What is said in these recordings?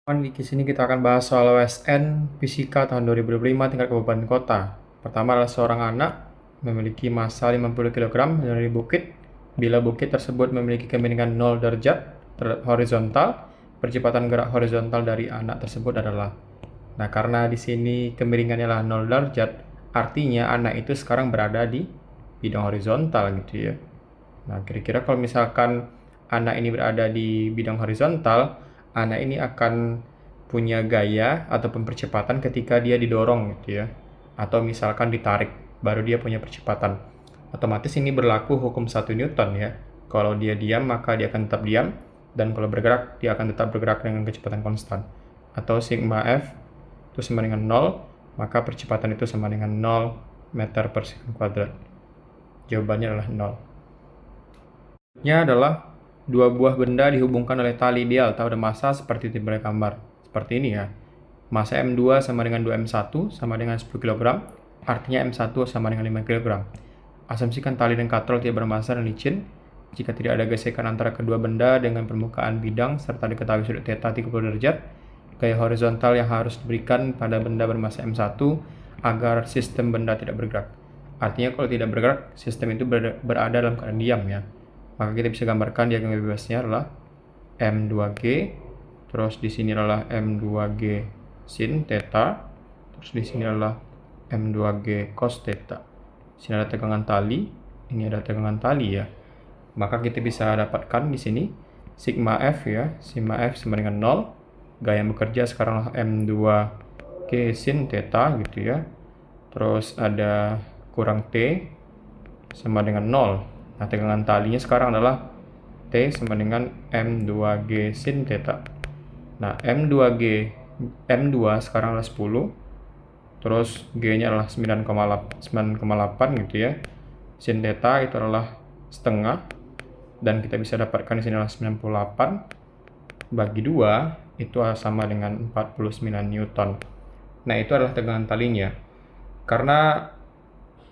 Di sini kita akan bahas soal OSN Fisika tahun 2025 tingkat kabupaten kota. Pertama adalah seorang anak memiliki massa 50 kg dari bukit. Bila bukit tersebut memiliki kemiringan 0 derajat horizontal, percepatan gerak horizontal dari anak tersebut adalah. Nah, karena di sini kemiringannya adalah 0 derajat, artinya anak itu sekarang berada di bidang horizontal gitu ya. Nah, kira-kira kalau misalkan anak ini berada di bidang horizontal, anak ini akan punya gaya ataupun percepatan ketika dia didorong gitu ya. Atau misalkan ditarik, baru dia punya percepatan. Otomatis ini berlaku hukum 1 Newton ya. Kalau dia diam, maka dia akan tetap diam. Dan kalau bergerak, dia akan tetap bergerak dengan kecepatan konstan. Atau sigma F itu sama dengan 0, maka percepatan itu sama dengan 0 meter per second kuadrat. Jawabannya adalah 0. Selanjutnya adalah dua buah benda dihubungkan oleh tali ideal atau ada massa seperti di gambar. Seperti ini ya. Massa M2 sama dengan 2M1 sama dengan 10 kg, artinya M1 sama dengan 5 kg. Asumsikan tali dan katrol tidak bermassa dan licin. Jika tidak ada gesekan antara kedua benda dengan permukaan bidang serta diketahui sudut θ 30 derajat, gaya horizontal yang harus diberikan pada benda bermassa M1 agar sistem benda tidak bergerak. Artinya kalau tidak bergerak, sistem itu berada dalam keadaan diam ya. Maka kita bisa gambarkan diagram bebasnya adalah M2G, terus di sini adalah M2G sin theta, terus di sini adalah M2G cos theta. Di sini ada tegangan tali, ini ada tegangan tali ya. Maka kita bisa dapatkan di sini sigma F ya, sigma F sama dengan 0. Gaya yang bekerja sekarang adalah M2G sin theta gitu ya. Terus ada kurang T sama dengan 0. Nah, tegangan talinya sekarang adalah T sama dengan M2G sin theta. Nah, M2 sekarang adalah 10. Terus G-nya adalah 9,8 gitu ya. Sin theta itu adalah setengah. Dan kita bisa dapatkan di sini adalah 98 bagi 2 itu sama dengan 49 Newton. Nah, itu adalah tegangan talinya. Karena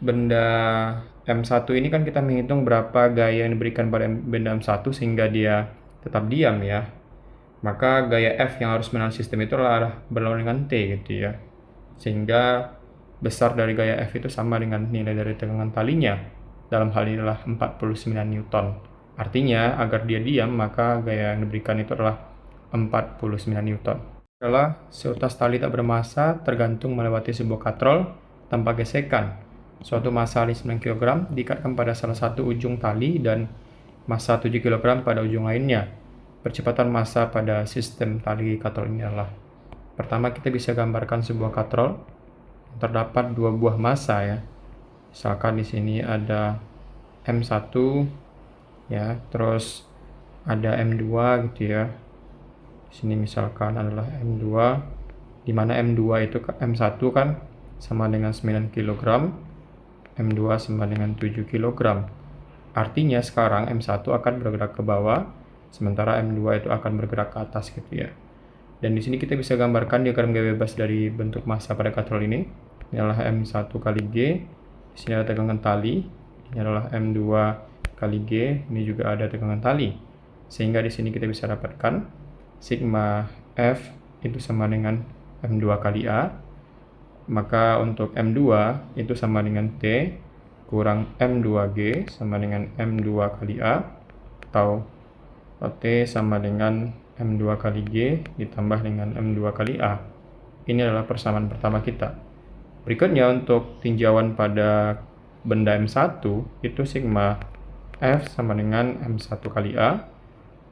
benda M1 ini kan kita menghitung berapa gaya yang diberikan pada benda M1 sehingga dia tetap diam ya. Maka gaya F yang harus menahan sistem itu adalah berlawan dengan T gitu ya. Sehingga besar dari gaya F itu sama dengan nilai dari tegangan talinya. Dalam hal ini adalah 49 Newton. Artinya agar dia diam maka gaya yang diberikan itu adalah 49 Newton. Adalah seutas tali tak bermassa tergantung melewati sebuah katrol tanpa gesekan. Suatu massa 9 kg diikatkan pada salah satu ujung tali dan massa 7 kg pada ujung lainnya. Percepatan massa pada sistem tali katrol ini adalah. Pertama kita bisa gambarkan sebuah katrol. Terdapat dua buah massa ya. Misalkan di sini ada M1 ya, terus ada M2 gitu ya. Di sini misalkan adalah M2 di mana M2 itu M1 kan sama dengan 9 kg, M2 sama dengan 7 kg. Artinya sekarang M1 akan bergerak ke bawah, sementara M2 itu akan bergerak ke atas gitu ya. Dan di sini kita bisa gambarkan diagram gaya bebas dari bentuk massa pada katrol ini. Ini adalah M1 kali G, di sini ada tegangan tali, ini adalah M2 kali G, ini juga ada tegangan tali. Sehingga di sini kita bisa dapatkan sigma F itu sama dengan M2 kali A. Maka untuk M2 itu sama dengan T kurang M2G sama dengan M2 kali A, atau T sama dengan M2 kali G ditambah dengan M2 kali A. Ini adalah persamaan pertama kita. Berikutnya untuk tinjauan pada benda M1 itu sigma F sama dengan M1 kali A.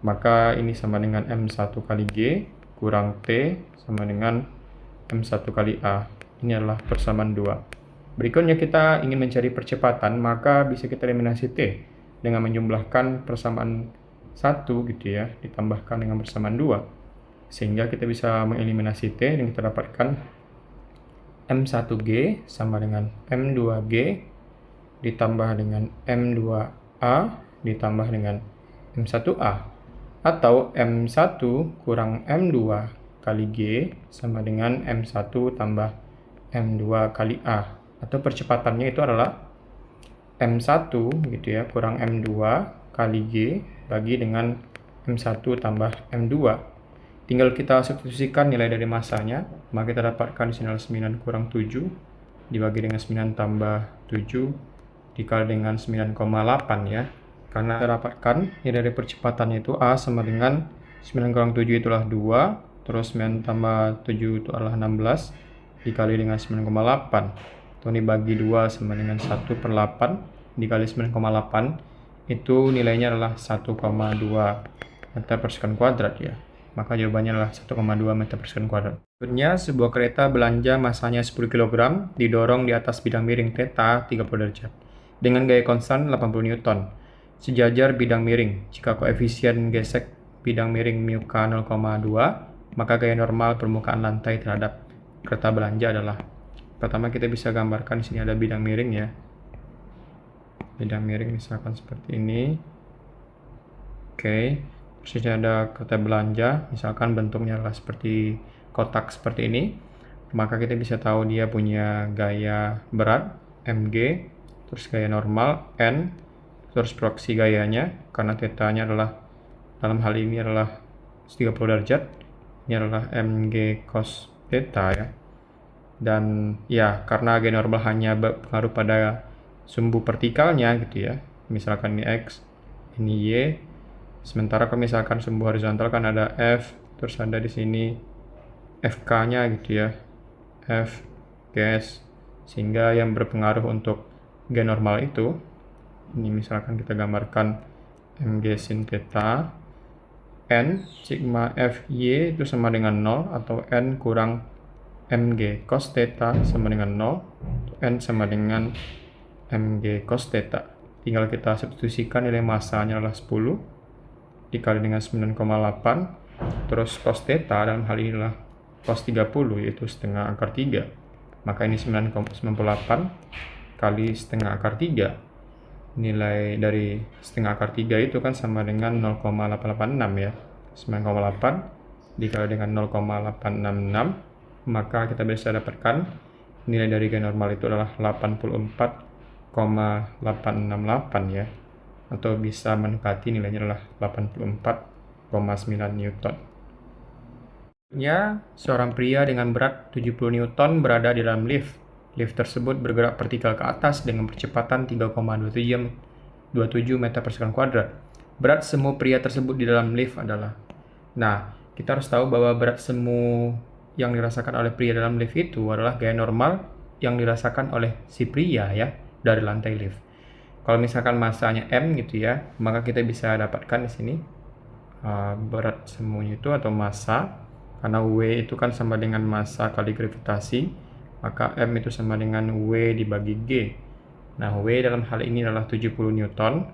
Maka ini sama dengan M1 kali G kurang T sama dengan M1 kali A. Ini adalah persamaan 2. Berikutnya kita ingin mencari percepatan, maka bisa kita eliminasi T dengan menjumlahkan persamaan 1 gitu ya, ditambahkan dengan persamaan 2. Sehingga kita bisa mengeliminasi T dan kita dapatkan M1G sama dengan M2G ditambah dengan M2A ditambah dengan M1A. Atau M1 kurang M2 kali G sama dengan M1 tambah M2 kali A. Atau percepatannya itu adalah M1 gitu ya kurang M2 kali G bagi dengan M1 tambah M2. Tinggal kita substitusikan nilai dari masanya, maka kita dapatkan di sini adalah 9 kurang 7 dibagi dengan 9 tambah 7 dikali dengan 9,8 ya. Karena kita dapatkan nilai dari percepatannya itu A sama dengan 9 kurang 7 itulah 2, terus 9 tambah 7 itu adalah 16 dikali dengan 9,8. Itu dibagi 2 sama dengan 1/8 dikali 9,8, itu nilainya adalah 1,2 meter per sekon kuadrat ya. Maka jawabannya adalah 1,2 meter per sekon kuadrat. Berikutnya, sebuah kereta belanja masanya 10 kg didorong di atas bidang miring θ 30 derajat dengan gaya konstan 80 Newton. Sejajar bidang miring. Jika koefisien gesek bidang miring μk 0,2, maka gaya normal permukaan lantai terhadap kereta belanja adalah. Pertama kita bisa gambarkan di sini ada bidang miring ya. Bidang miring misalkan seperti ini. Oke. Terus ada kereta belanja, misalkan bentuknya adalah seperti kotak seperti ini. Maka kita bisa tahu dia punya gaya berat mg, terus gaya normal n, terus proksi gayanya karena θ-nya adalah dalam hal ini adalah 30 derajat. Ini adalah mg cos θ ya. Dan ya, karena gaya normal hanya berpengaruh pada sumbu vertikalnya gitu ya. Misalkan ini x, ini y. Sementara kalau misalkan sumbu horizontal kan ada f, terus ada di sini fk-nya gitu ya. F, gas, sehingga yang berpengaruh untuk gaya normal itu, ini misalkan kita gambarkan mg sin theta, n sigma fy itu sama dengan 0, atau n kurang mg cos theta sama dengan 0, n sama dengan mg cos theta. Tinggal kita substitusikan nilai massanya adalah 10 dikali dengan 9,8, terus cos theta dalam hal ini adalah cos 30, yaitu setengah akar 3. Maka ini 9,98 kali setengah akar 3. Nilai dari setengah akar 3 itu kan sama dengan 0,886 ya. 9,8 dikali dengan 0,866, maka kita bisa dapatkan nilai dari gaya normal itu adalah 84,868 ya. Atau bisa mendekati nilainya adalah 84,9 Newton. Seorang pria dengan berat 70 Newton berada di dalam lift. Lift tersebut bergerak vertikal ke atas dengan percepatan 3,27 meter per sekon kuadrat. Berat semu pria tersebut di dalam lift adalah. Nah, kita harus tahu bahwa berat semu yang dirasakan oleh pria dalam lift itu adalah gaya normal yang dirasakan oleh si pria ya dari lantai lift. Kalau misalkan massanya m gitu ya, maka kita bisa dapatkan di sini berat semuanya itu atau massa, karena W itu kan sama dengan massa kali gravitasi, maka m itu sama dengan W dibagi G. Nah, W dalam hal ini adalah 70 Newton,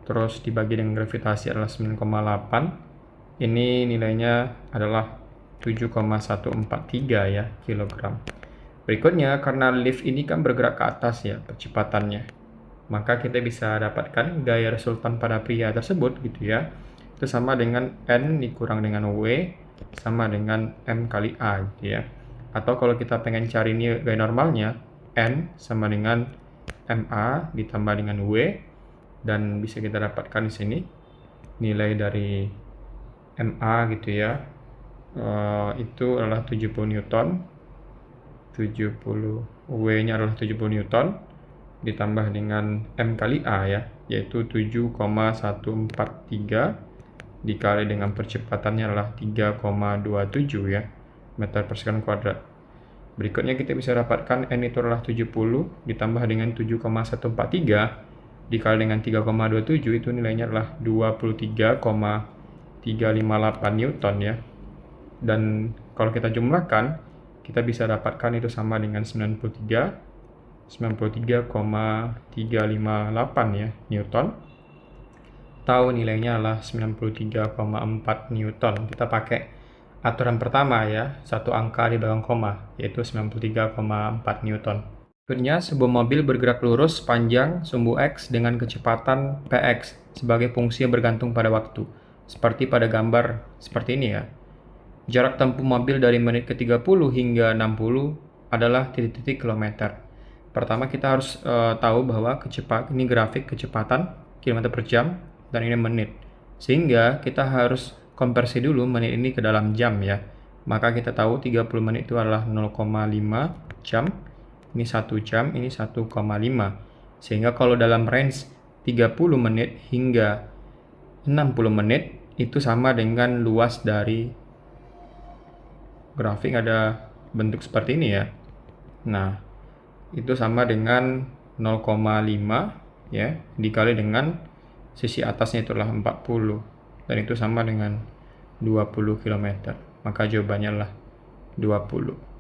terus dibagi dengan gravitasi adalah 9,8. Ini nilainya adalah 7,143 ya kilogram. Berikutnya, karena lift ini kan bergerak ke atas ya percepatannya, maka kita bisa dapatkan gaya resultan pada pria tersebut gitu ya. Itu sama dengan N dikurang dengan W sama dengan M kali A gitu ya. Atau kalau kita pengen cari nilai gaya normalnya, N sama dengan MA ditambah dengan W, dan bisa kita dapatkan di sini nilai dari MA gitu ya. Itu adalah 70 Newton. 70 W-nya adalah 70 Newton ditambah dengan M kali A ya, yaitu 7,143 dikali dengan percepatannya adalah 3,27 ya meter per sekon kuadrat. Berikutnya kita bisa dapatkan N itu adalah 70 ditambah dengan 7,143 dikali dengan 3,27, itu nilainya adalah 23,358 Newton ya. Dan kalau kita jumlahkan, kita bisa dapatkan itu sama dengan 93,358 ya Newton. Tahu nilainya adalah 93,4 Newton. Kita pakai aturan pertama ya, satu angka di belakang koma, yaitu 93,4 Newton. Berikutnya, sebuah mobil bergerak lurus sepanjang sumbu X dengan kecepatan Px sebagai fungsi yang bergantung pada waktu. Seperti pada gambar seperti ini ya. Jarak tempuh mobil dari menit ke 30 hingga 60 adalah titik-titik kilometer. Pertama kita harus tahu bahwa ini grafik kecepatan km per jam dan ini menit. Sehingga kita harus konversi dulu menit ini ke dalam jam ya. Maka kita tahu 30 menit itu adalah 0,5 jam. Ini 1 jam, ini 1,5. Sehingga kalau dalam range 30 menit hingga 60 menit itu sama dengan luas dari grafik ada bentuk seperti ini ya. Nah, itu sama dengan 0,5 ya dikali dengan sisi atasnya itulah 40 dan itu sama dengan 20 km. Maka jawabannya adalah 20.